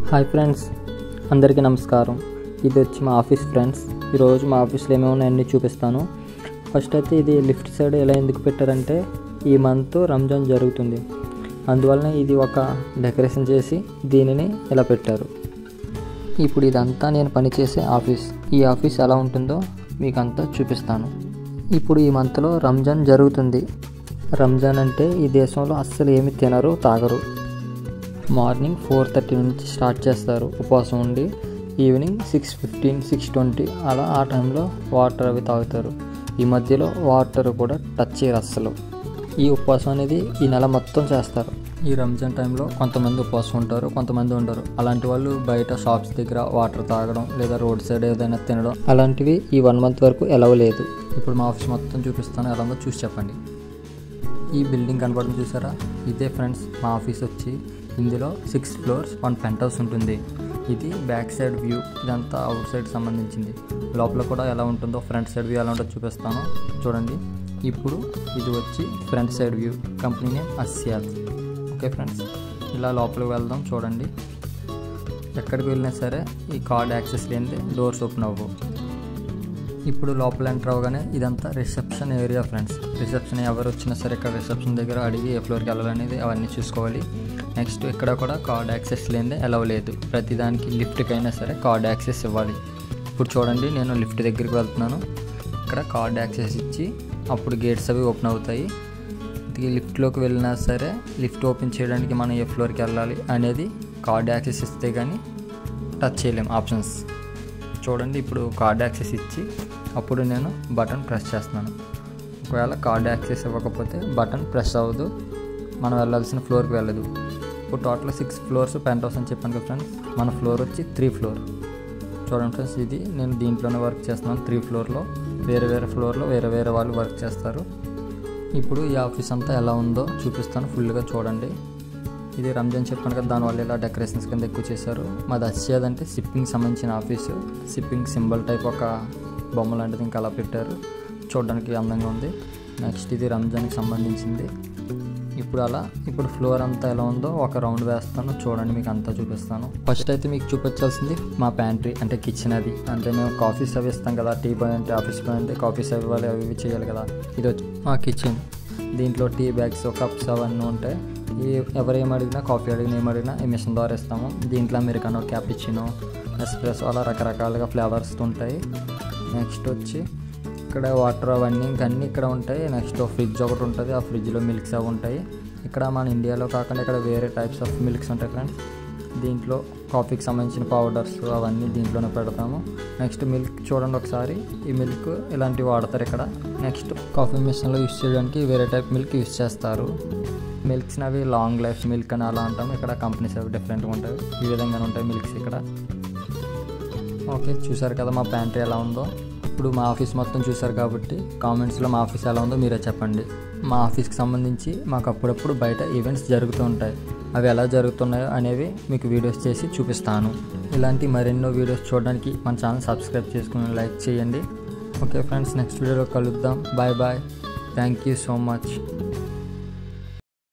Hi friends, అందరికీ నమస్కారం. ఇది వచ్చి మా ఆఫీస్ ఫ్రెండ్స్. ఈరోజు మా ఆఫీస్లో ఏమేమి ఉన్నాయన్నీ చూపిస్తాను. ఫస్ట్ అయితే ఇది లిఫ్ట్ సైడ్ ఎలా ఎందుకు పెట్టారంటే ఈ మంత్ రంజాన్ జరుగుతుంది, అందువలన ఇది ఒక డెకరేషన్ చేసి దీనిని ఇలా పెట్టారు. ఇప్పుడు ఇదంతా నేను పనిచేసే ఆఫీస్. ఈ ఆఫీస్ ఎలా ఉంటుందో మీకు అంతా చూపిస్తాను. ఇప్పుడు ఈ మంత్లో రంజాన్ జరుగుతుంది. రంజాన్ అంటే ఈ దేశంలో అస్సలు ఏమి తినరు తాగరు. మార్నింగ్ 4:30 నుంచి స్టార్ట్ చేస్తారు ఉపవాసం ఉండి, ఈవినింగ్ 6:15, 6:20 అలా ఆ టైంలో వాటర్ అవి తాగుతారు. ఈ మధ్యలో వాటర్ కూడా టచ్ చేయరు అస్సలు. ఈ ఉపవాసం అనేది ఈ నెల మొత్తం చేస్తారు. ఈ రంజాన్ టైంలో కొంతమంది ఉపవాసం ఉంటారు, కొంతమంది ఉండరు. అలాంటి వాళ్ళు బయట షాప్స్ దగ్గర వాటర్ తాగడం లేదా రోడ్ సైడ్ ఏదైనా తినడం అలాంటివి ఈ 1 month వరకు ఎలవ్ లేదు. ఇప్పుడు మా ఆఫీస్ మొత్తం చూపిస్తాను, ఎలా ఉందో చూసి చెప్పండి. ఈ బిల్డింగ్ కనబడడం చూసారా, ఇదే ఫ్రెండ్స్ మా ఆఫీస్ వచ్చి. ఇందులో 6 floors 1 penthouse ఉంటుంది. ఇది బ్యాక్ సైడ్ వ్యూ, ఇదంతా అవుట్ సైడ్ సంబంధించింది. లోపల కూడా ఎలా ఉంటుందో ఫ్రంట్ సైడ్ వ్యూ ఎలా ఉంటుందో చూపిస్తాను చూడండి. ఇప్పుడు ఇది వచ్చి front side view, company name అస్యాద్. ఓకే ఫ్రెండ్స్, ఇలా లోపలికి వెళ్దాం చూడండి. ఎక్కడికి వెళ్ళినా సరే ఈ కార్డ్ యాక్సెస్ లేనిదే డోర్స్ ఓపెన్ అవ్వవు. ఇప్పుడు లోపల ఎంటర్ అవ్వగానే ఇదంతా రిసెప్షన్ ఏరియా ఫ్రెండ్స్. రిసెప్షన్ ఎవరు వచ్చినా సరే ఇక్కడ రిసెప్షన్ దగ్గర అడిగి ఏ ఫ్లోర్కి వెళ్ళాలనేది అవన్నీ చూసుకోవాలి. నెక్స్ట్ ఇక్కడ కూడా కార్డ్ యాక్సెస్ లేనిదే అలవ్ లేదు. ప్రతిదానికి లిఫ్ట్కి అయినా సరే కార్డ్ యాక్సెస్ ఇవ్వాలి. ఇప్పుడు చూడండి, నేను లిఫ్ట్ దగ్గరికి వెళ్తున్నాను. ఇక్కడ కార్డ్ యాక్సెస్ ఇచ్చి అప్పుడు గేట్స్ అవి ఓపెన్ అవుతాయి. లిఫ్ట్లోకి వెళ్ళినా సరే లిఫ్ట్ ఓపెన్ చేయడానికి మనం ఏ ఫ్లోర్కి వెళ్ళాలి అనేది కార్డ్ యాక్సెస్ ఇస్తే కానీ టచ్ చేయలేము ఆప్షన్స్. చూడండి, ఇప్పుడు కార్డ్ యాక్సెస్ ఇచ్చి అప్పుడు నేను బటన్ ప్రెస్ చేస్తున్నాను. ఒకవేళ కార్డ్ యాక్సెస్ ఇవ్వకపోతే బటన్ ప్రెస్ అవ్వదు, మనం వెళ్ళాల్సిన ఫ్లోర్కి వెళ్ళదు. ఇప్పుడు టోటల్ 6 floors penthouse అని చెప్పాను కదా ఫ్రెండ్స్. మన ఫ్లోర్ వచ్చి 3 floor. చూడండి ఫ్రెండ్స్, ఇది నేను దీంట్లోనే వర్క్ చేస్తున్నాను. 3 floorలో వేరే వేరే ఫ్లోర్లో వేరే వేరే వాళ్ళు వర్క్ చేస్తారు. ఇప్పుడు ఈ ఆఫీస్ అంతా ఎలా ఉందో చూపిస్తాను, ఫుల్గా చూడండి. ఇది రంజాన్ చెప్పాను కదా, దానివల్ల ఇలా డెకరేషన్స్ కింద ఎక్కువ చేశారు. మాది అస్యాద్ అంటే షిప్పింగ్ సంబంధించిన ఆఫీసు. షిప్పింగ్ సింబల్ టైప్ ఒక బొమ్మ లాంటిది ఇంకా అలా పెట్టారు, చూడడానికి అందంగా ఉంది. నెక్స్ట్ ఇది రంజాన్కి సంబంధించింది. ఇప్పుడు ఫ్లోర్ అంతా ఎలా ఉందో ఒక రౌండ్ వేస్తాను చూడండి, మీకు అంతా చూపిస్తాను. ఫస్ట్ అయితే మీకు చూపించాల్సింది మా ప్యాంట్రీ అంటే కిచెన్. అది అంటే మేము కాఫీ సర్వ్ ఇస్తాం కదా, టీ బాయ్ అంటే ఆఫీస్ బాయ్ అంటే కాఫీ సర్వ్ ఇవ్వాలి, అవి ఇవి చేయాలి కదా. ఇది వచ్చి మా కిచెన్. దీంట్లో టీ బ్యాగ్స్, కప్స్ అవన్నీ ఉంటాయి. ఎవరు ఏమడిగినా, కాఫీ అడిగినా ఏమడిగినా ఈ మిషన్ ద్వారా ఇస్తాము. దీంట్లో అమెరికానో, క్యాపుచినో, ఎస్ప్రెసో అలా రకరకాలుగా ఫ్లేవర్స్ ఉంటాయి. నెక్స్ట్ వచ్చి ఇక్కడ వాటర్ అవన్నీ ఇంకన్నీ ఇక్కడ ఉంటాయి. నెక్స్ట్ ఫ్రిడ్జ్ ఒకటి ఉంటుంది, ఆ ఫ్రిడ్జ్లో మిల్క్స్ అవి ఉంటాయి. ఇక్కడ మన ఇండియాలో కాకుండా ఇక్కడ వేరే టైప్స్ ఆఫ్ మిల్క్స్ ఉంటాయి ఫ్రెండ్స్. దీంట్లో కాఫీకి సంబంధించిన పౌడర్స్ అవన్నీ దీంట్లోనే పెడతాము. నెక్స్ట్ మిల్క్ చూడండి ఒకసారి, ఈ మిల్క్ ఇలాంటివి వాడతారు ఇక్కడ. నెక్స్ట్ కాఫీ మిషన్లో యూస్ చేయడానికి వేరే టైప్ మిల్క్ యూస్ చేస్తారు. మిల్క్స్ని అవి లాంగ్ లైఫ్ మిల్క్ అని అలా అంటాము. ఇక్కడ కంపెనీస్ అవి డిఫరెంట్గా ఉంటాయి, ఈ విధంగానే ఉంటాయి మిల్క్స్ ఇక్కడ. ఓకే, చూసారు కదా మా ప్యాంట్రీ ఎలా ఉందో. ఇప్పుడు మా ఆఫీస్ మొత్తం చూసారు కాబట్టి కామెంట్స్లో మా ఆఫీస్ ఎలా ఉందో మీరే చెప్పండి. మా ఆఫీస్కి సంబంధించి మాకు అప్పుడప్పుడు బయట ఈవెంట్స్ జరుగుతూ ఉంటాయి. అవి ఎలా జరుగుతున్నాయో అనేవి మీకు వీడియోస్ చేసి చూపిస్తాను. ఇలాంటి మరెన్నో వీడియోస్ చూడడానికి మన ఛానల్ సబ్స్క్రైబ్ చేసుకుని లైక్ చేయండి. ఓకే ఫ్రెండ్స్, నెక్స్ట్ వీడియోలో కలుద్దాం. Bye bye. Thank you so much.